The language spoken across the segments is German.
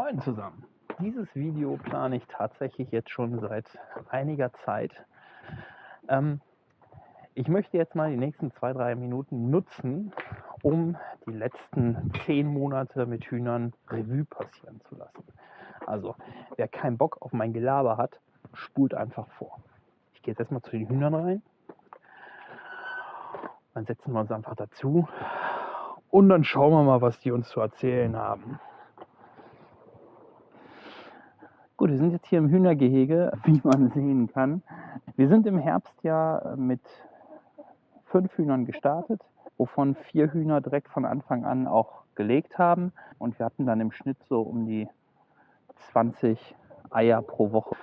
Moin zusammen. Dieses Video plane ich tatsächlich jetzt schon seit einiger Zeit. Ich möchte jetzt mal die nächsten 2-3 Minuten nutzen, um die letzten 10 Monate mit Hühnern Revue passieren zu lassen. Also, wer keinen Bock auf mein Gelaber hat, spult einfach vor. Ich gehe jetzt erstmal zu den Hühnern rein. Dann setzen wir uns einfach dazu und dann schauen wir mal, was die uns zu erzählen haben. Gut, wir sind jetzt hier im Hühnergehege, wie man sehen kann. Wir sind im Herbst ja mit 5 Hühnern gestartet, wovon 4 Hühner direkt von Anfang an auch gelegt haben. Und wir hatten dann im Schnitt so um die 20 Eier pro Woche.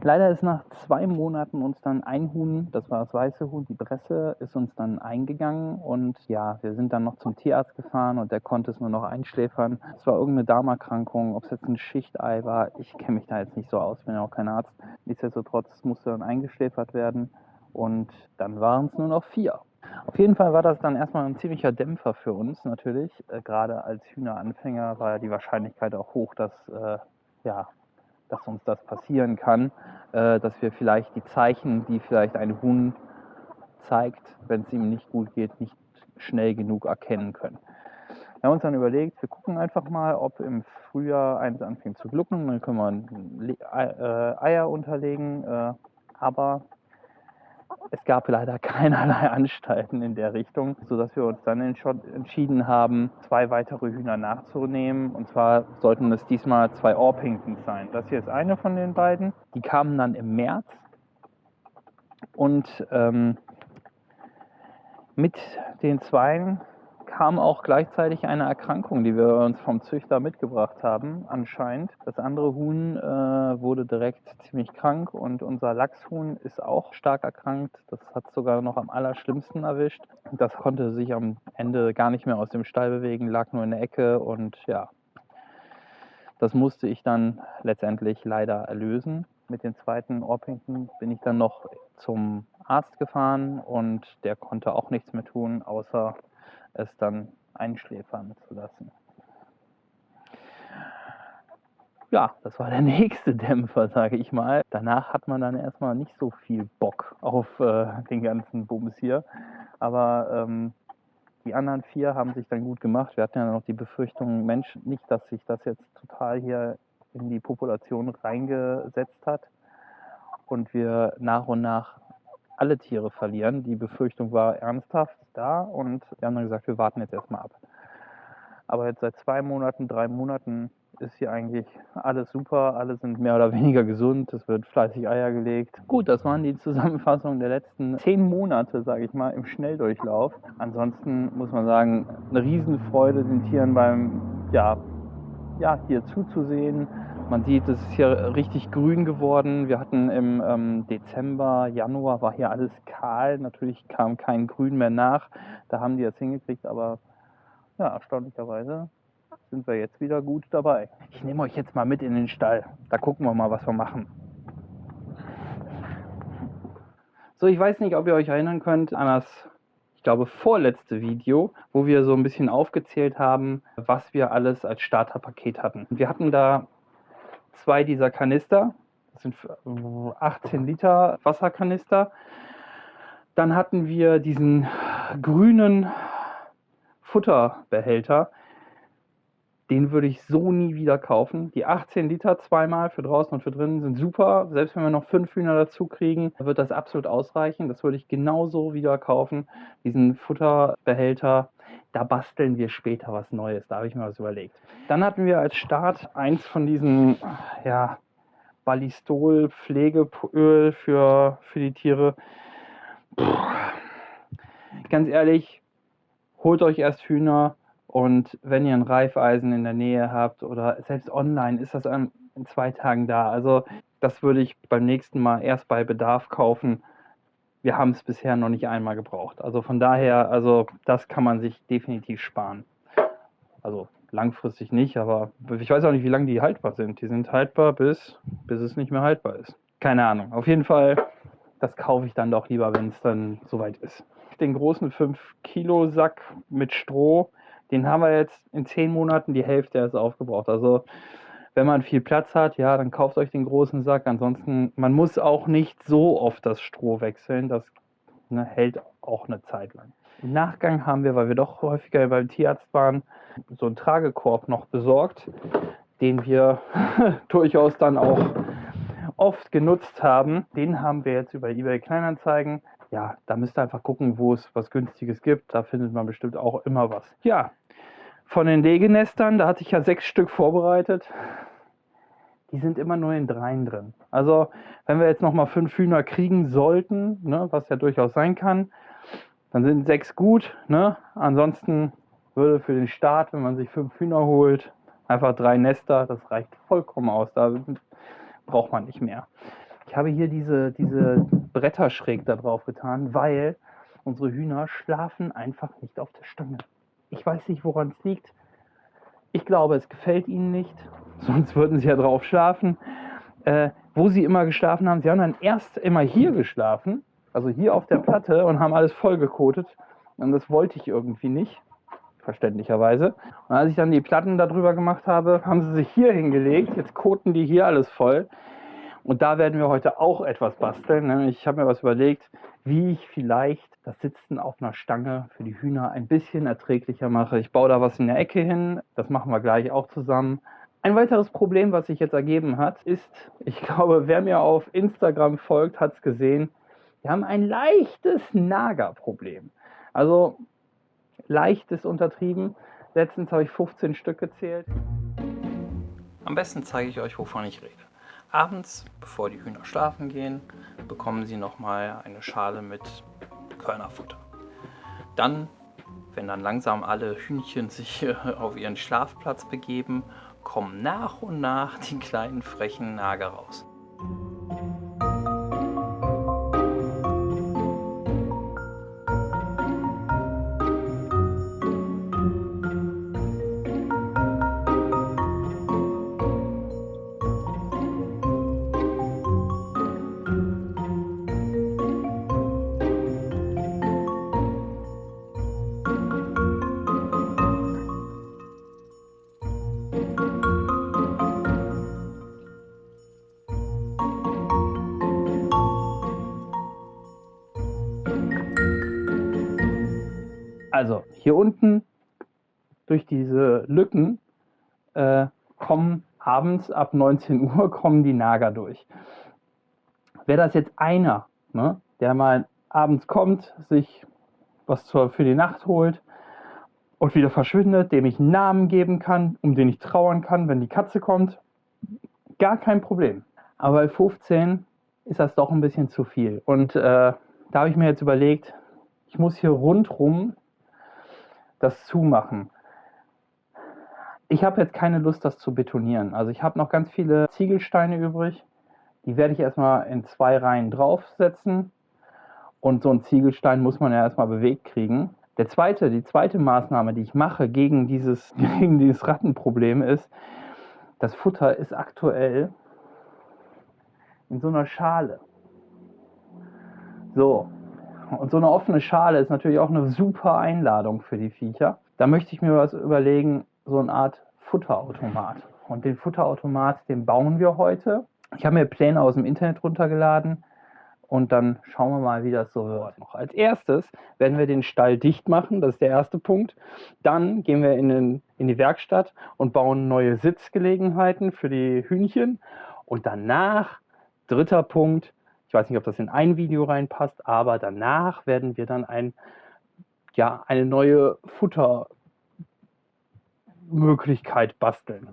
Leider ist nach 2 Monaten uns dann ein Huhn, das war das weiße Huhn, die Bresse, ist uns dann eingegangen. Und ja, wir sind dann noch zum Tierarzt gefahren und der konnte es nur noch einschläfern. Es war irgendeine Darmerkrankung, ob es jetzt ein Schichtei war. Ich kenne mich da jetzt nicht so aus, bin ja auch kein Arzt. Nichtsdestotrotz musste dann eingeschläfert werden und dann waren es nur noch 4. Auf jeden Fall war das dann erstmal ein ziemlicher Dämpfer für uns natürlich. Gerade als Hühneranfänger war ja die Wahrscheinlichkeit auch hoch, dass uns das passieren kann, dass wir vielleicht die Zeichen, die vielleicht ein Huhn zeigt, wenn es ihm nicht gut geht, nicht schnell genug erkennen können. Wir haben uns dann überlegt, wir gucken einfach mal, ob im Frühjahr eins anfängt zu glucken, dann können wir Eier unterlegen, aber es gab leider keinerlei Anstalten in der Richtung, sodass wir uns dann entschieden haben, 2 weitere Hühner nachzunehmen. Und zwar sollten es diesmal 2 Orpingtons sein. Das hier ist eine von den beiden. Die kamen dann im März. Und mit den Zweien kam auch gleichzeitig eine Erkrankung, die wir uns vom Züchter mitgebracht haben, anscheinend. Das andere Huhn wurde direkt ziemlich krank und unser Lachshuhn ist auch stark erkrankt. Das hat sogar noch am allerschlimmsten erwischt. Das konnte sich am Ende gar nicht mehr aus dem Stall bewegen, lag nur in der Ecke und ja, das musste ich dann letztendlich leider erlösen. Mit den zweiten Orpington bin ich dann noch zum Arzt gefahren und der konnte auch nichts mehr tun, außer es dann einschläfern zu lassen. Ja, das war der nächste Dämpfer, sage ich mal. Danach hat man dann erstmal nicht so viel Bock auf den ganzen Bums hier. Aber die anderen 4 haben sich dann gut gemacht. Wir hatten ja noch die Befürchtung, Mensch, nicht, dass sich das jetzt total hier in die Population reingesetzt hat und wir nach und nach alle Tiere verlieren. Die Befürchtung war ernsthaft da und wir haben dann gesagt, wir warten jetzt erstmal ab. Aber jetzt seit 2 Monaten, 3 Monaten ist hier eigentlich alles super, alle sind mehr oder weniger gesund, es wird fleißig Eier gelegt. Gut, das waren die Zusammenfassungen der letzten 10 Monate, sage ich mal, im Schnelldurchlauf. Ansonsten muss man sagen, eine Riesenfreude, den Tieren beim, hier zuzusehen. Man sieht, es ist hier richtig grün geworden. Wir hatten im Dezember, Januar war hier alles kahl. Natürlich kam kein Grün mehr nach. Da haben die das hingekriegt, aber ja, erstaunlicherweise sind wir jetzt wieder gut dabei. Ich nehme euch jetzt mal mit in den Stall. Da gucken wir mal, was wir machen. So, ich weiß nicht, ob ihr euch erinnern könnt an das, ich glaube, vorletzte Video, wo wir so ein bisschen aufgezählt haben, was wir alles als Starterpaket hatten. Wir hatten da 2 dieser Kanister, das sind 18 Liter Wasserkanister. Dann hatten wir diesen grünen Futterbehälter. Den würde ich so nie wieder kaufen. Die 18 Liter zweimal für draußen und für drinnen sind super. Selbst wenn wir noch 5 Hühner dazu kriegen, wird das absolut ausreichen. Das würde ich genauso wieder kaufen. Diesen Futterbehälter, da basteln wir später was Neues. Da habe ich mir was überlegt. Dann hatten wir als Start eins von diesen, Ballistol Pflegeöl für die Tiere. Ganz ehrlich, holt euch erst Hühner. Und wenn ihr ein Reifeisen in der Nähe habt oder selbst online, ist das in 2 Tagen da. Also das würde ich beim nächsten Mal erst bei Bedarf kaufen. Wir haben es bisher noch nicht einmal gebraucht. Also von daher, das kann man sich definitiv sparen. Also langfristig nicht, aber ich weiß auch nicht, wie lange die haltbar sind. Die sind haltbar, bis es nicht mehr haltbar ist. Keine Ahnung. Auf jeden Fall, das kaufe ich dann doch lieber, wenn es dann soweit ist. Den großen 5-Kilo-Sack mit Stroh, den haben wir jetzt in 10 Monaten die Hälfte erst aufgebraucht. Also Wenn man viel Platz hat, ja, dann kauft euch den großen Sack. Ansonsten, man muss auch nicht so oft das Stroh wechseln. Das hält auch eine Zeit lang. Im Nachgang haben wir, weil wir doch häufiger beim Tierarzt waren, so einen Tragekorb noch besorgt, den wir durchaus dann auch oft genutzt haben. Den haben wir jetzt über eBay Kleinanzeigen. Ja, da müsst ihr einfach gucken, wo es was Günstiges gibt. Da findet man bestimmt auch immer was. Ja, von den Legenestern, da hatte ich ja 6 Stück vorbereitet. Die sind immer nur in 3 drin. Also, wenn wir jetzt nochmal 5 Hühner kriegen sollten, ne, was ja durchaus sein kann, dann sind 6 gut. Ne? Ansonsten würde für den Start, wenn man sich 5 Hühner holt, einfach 3 Nester, das reicht vollkommen aus. Da braucht man nicht mehr. Ich habe hier diese Bretter schräg da drauf getan, weil unsere Hühner schlafen einfach nicht auf der Stange. Ich weiß nicht, woran es liegt. Ich glaube, es gefällt ihnen nicht, sonst würden sie ja drauf schlafen. Wo sie immer geschlafen haben, sie haben dann erst immer hier geschlafen, also hier auf der Platte, und haben alles vollgekotet. Und das wollte ich irgendwie nicht, verständlicherweise. Und als ich dann die Platten darüber gemacht habe, haben sie sich hier hingelegt. Jetzt koten die hier alles voll. Und da werden wir heute auch etwas basteln. Ich habe mir was überlegt, wie ich vielleicht das Sitzen auf einer Stange für die Hühner ein bisschen erträglicher mache. Ich baue da was in der Ecke hin, das machen wir gleich auch zusammen. Ein weiteres Problem, was sich jetzt ergeben hat, ist, ich glaube, wer mir auf Instagram folgt, hat es gesehen, wir haben ein leichtes Nagerproblem. Also leicht ist untertrieben. Letztens habe ich 15 Stück gezählt. Am besten zeige ich euch, wovon ich rede. Abends, bevor die Hühner schlafen gehen, bekommen sie nochmal eine Schale mit Körnerfutter. Dann, wenn dann langsam alle Hühnchen sich auf ihren Schlafplatz begeben, kommen nach und nach die kleinen frechen Nager raus. Also hier unten durch diese Lücken kommen abends ab 19 Uhr kommen die Nager durch. Wäre das jetzt einer, ne, der mal abends kommt, sich was für die Nacht holt und wieder verschwindet, dem ich einen Namen geben kann, um den ich trauern kann, wenn die Katze kommt, gar kein Problem. Aber bei 15 ist das doch ein bisschen zu viel. Und da habe ich mir jetzt überlegt, ich muss hier rundrum das zumachen. Ich habe jetzt keine Lust, das zu betonieren. Also ich habe noch ganz viele Ziegelsteine übrig. Die werde ich erstmal in 2 Reihen draufsetzen. Und so ein Ziegelstein muss man ja erstmal bewegt kriegen. Die zweite Maßnahme, die ich mache gegen dieses Rattenproblem ist, das Futter ist aktuell in so einer Schale. So. Und so eine offene Schale ist natürlich auch eine super Einladung für die Viecher. Da möchte ich mir was überlegen, so eine Art Futterautomat. Und den Futterautomat, den bauen wir heute. Ich habe mir Pläne aus dem Internet runtergeladen und dann schauen wir mal, wie das so wird. Als erstes werden wir den Stall dicht machen, das ist der erste Punkt. Dann gehen wir in die Werkstatt und bauen neue Sitzgelegenheiten für die Hühnchen. Und danach, dritter Punkt, ich weiß nicht, ob das in ein Video reinpasst, aber danach werden wir dann eine neue Futtermöglichkeit basteln.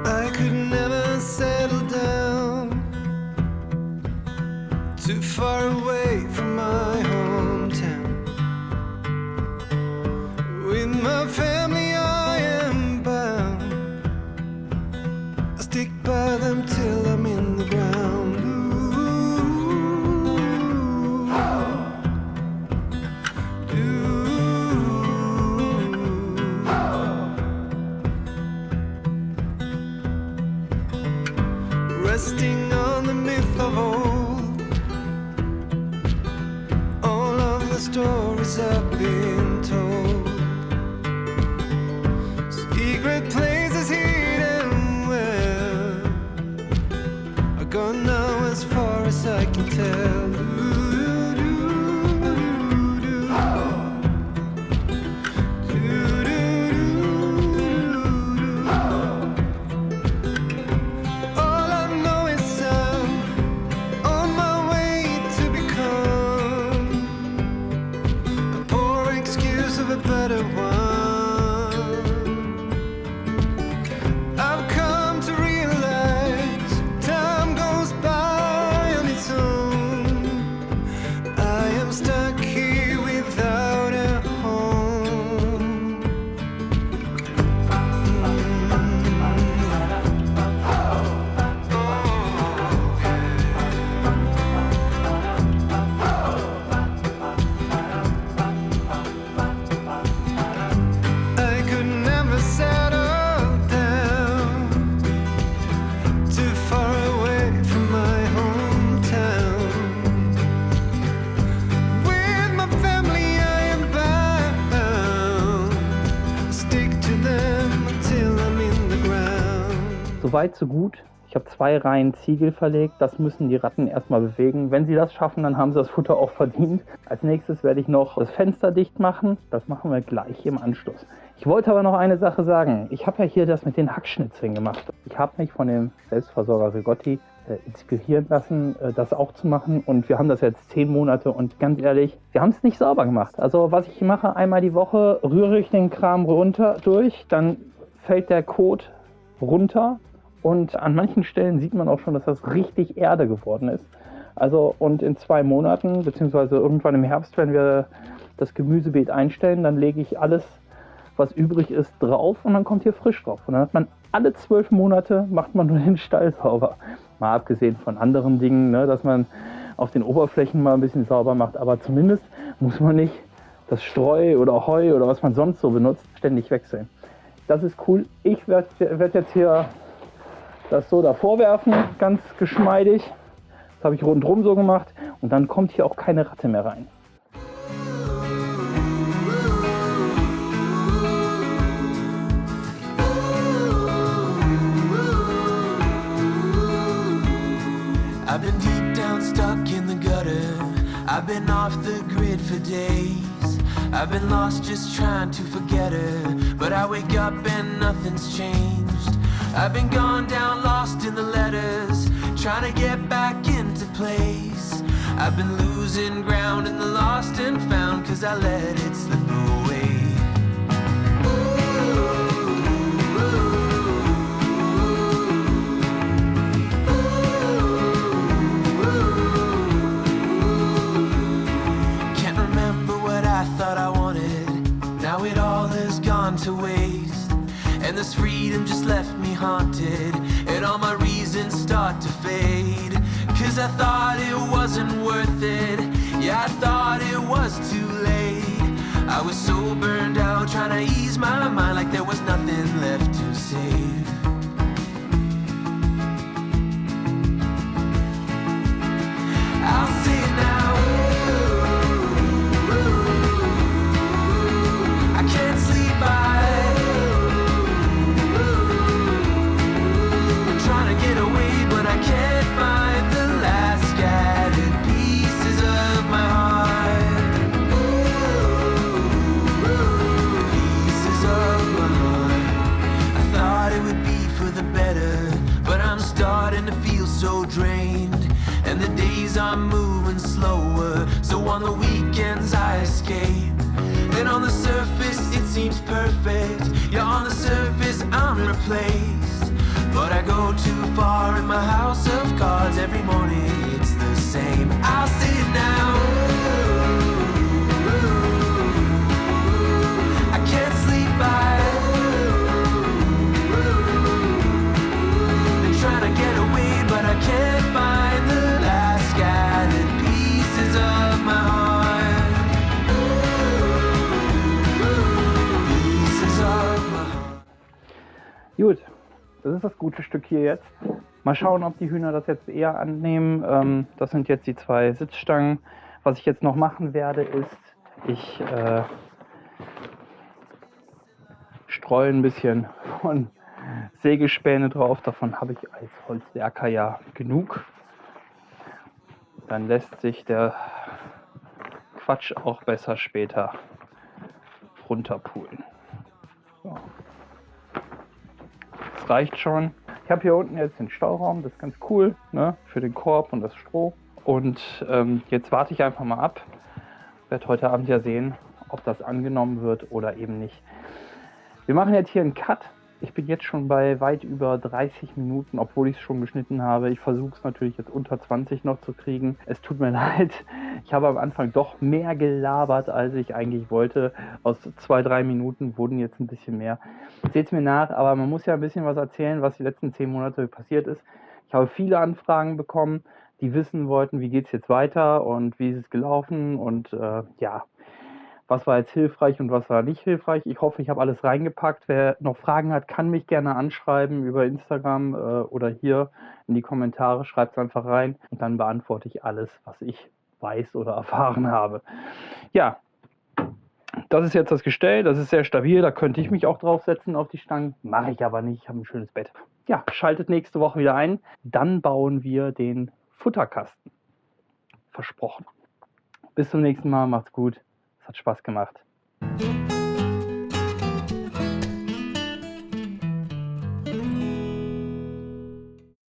I could never settle down too far away from my hometown. With my family I am bound. I stick by them till I'm in the ground. resting on the myth of old. All of the stories I've been told. Secret places hidden where are gone now as far as I can tell. Soweit, so gut. Ich habe 2 Reihen Ziegel verlegt. Das müssen die Ratten erstmal bewegen. Wenn sie das schaffen, dann haben sie das Futter auch verdient. Als nächstes werde ich noch das Fenster dicht machen. Das machen wir gleich im Anschluss. Ich wollte aber noch eine Sache sagen. Ich habe ja hier das mit den Hackschnitzeln gemacht. Ich habe mich von dem Selbstversorger Rigotti inspirieren lassen, das auch zu machen. Und wir haben das jetzt 10 Monate und ganz ehrlich, wir haben es nicht sauber gemacht. Also was ich mache, einmal die Woche rühre ich den Kram runter durch, dann fällt der Kot runter. Und an manchen Stellen sieht man auch schon, dass das richtig Erde geworden ist. Also und in 2 Monaten, beziehungsweise irgendwann im Herbst, wenn wir das Gemüsebeet einstellen, dann lege ich alles, was übrig ist, drauf und dann kommt hier frisch drauf. Und dann hat man alle 12 Monate, macht man nur den Stall sauber. Mal abgesehen von anderen Dingen, ne, dass man auf den Oberflächen mal ein bisschen sauber macht. Aber zumindest muss man nicht das Streu oder Heu oder was man sonst so benutzt, ständig wechseln. Das ist cool. Ich werd jetzt hier das so davor werfen, ganz geschmeidig. Das habe ich rundherum so gemacht und dann kommt hier auch keine Ratte mehr rein. I've been deep down stuck in the gutter. I've been off the grid for days. I've been lost just trying to forget her. But I wake up and nothing's changed. I've been gone down, lost in the letters, trying to get back into place. I've been losing ground in the lost and found, 'cause I let it slip away. Can't remember what I thought I wanted. Now it all has gone to waste. And this freedom just left me haunted, and all my reasons start to fade. 'Cause I thought it wasn't worth it, yeah, I thought it was too late. I was so burned out, trying to ease my mind like there was nothing left to save. I'll say it now, I can't sleep by. Get away, but I can't find the last scattered pieces of my heart. Pieces of my heart. I thought it would be for the better, but I'm starting to feel so drained. And the days are moving slower, so on the weekends I escape. And on the surface it seems perfect, yeah, on the surface I'm replaced. But I go too far in my house of cards. Every morning it's the same. I'll see it now. I can't sleep by. Been trying to get away, but I can't find the last scattered pieces of my heart. Pieces of my heart. Gut. Das ist das gute Stück hier jetzt. Mal schauen, ob die Hühner das jetzt eher annehmen. Das sind jetzt die 2 Sitzstangen. Was ich jetzt noch machen werde, ist, ich streue ein bisschen von Sägespäne drauf. Davon habe ich als Holzwerker ja genug. Dann lässt sich der Quatsch auch besser später runterpulen. So. Das reicht schon. Ich habe hier unten jetzt den Stauraum, das ist ganz cool, ne, für den Korb und das Stroh. Und jetzt warte ich einfach mal ab. Werde heute Abend ja sehen, ob das angenommen wird oder eben nicht. Wir machen jetzt hier einen Cut. Ich bin jetzt schon bei weit über 30 Minuten, obwohl ich es schon geschnitten habe. Ich versuche es natürlich jetzt unter 20 noch zu kriegen. Es tut mir leid. Ich habe am Anfang doch mehr gelabert, als ich eigentlich wollte. Aus 2-3 Minuten wurden jetzt ein bisschen mehr. Seht es mir nach, aber man muss ja ein bisschen was erzählen, was die letzten 10 Monate passiert ist. Ich habe viele Anfragen bekommen, die wissen wollten, wie geht es jetzt weiter und wie ist es gelaufen und ja, was war jetzt hilfreich und was war nicht hilfreich. Ich hoffe, ich habe alles reingepackt. Wer noch Fragen hat, kann mich gerne anschreiben über Instagram oder hier in die Kommentare. Schreibt es einfach rein und dann beantworte ich alles, was ich weiß oder erfahren habe. Ja, das ist jetzt das Gestell. Das ist sehr stabil. Da könnte ich mich auch draufsetzen auf die Stangen. Mache ich aber nicht. Ich habe ein schönes Bett. Ja, schaltet nächste Woche wieder ein. Dann bauen wir den Futterkasten. Versprochen. Bis zum nächsten Mal. Macht's gut. Es hat Spaß gemacht.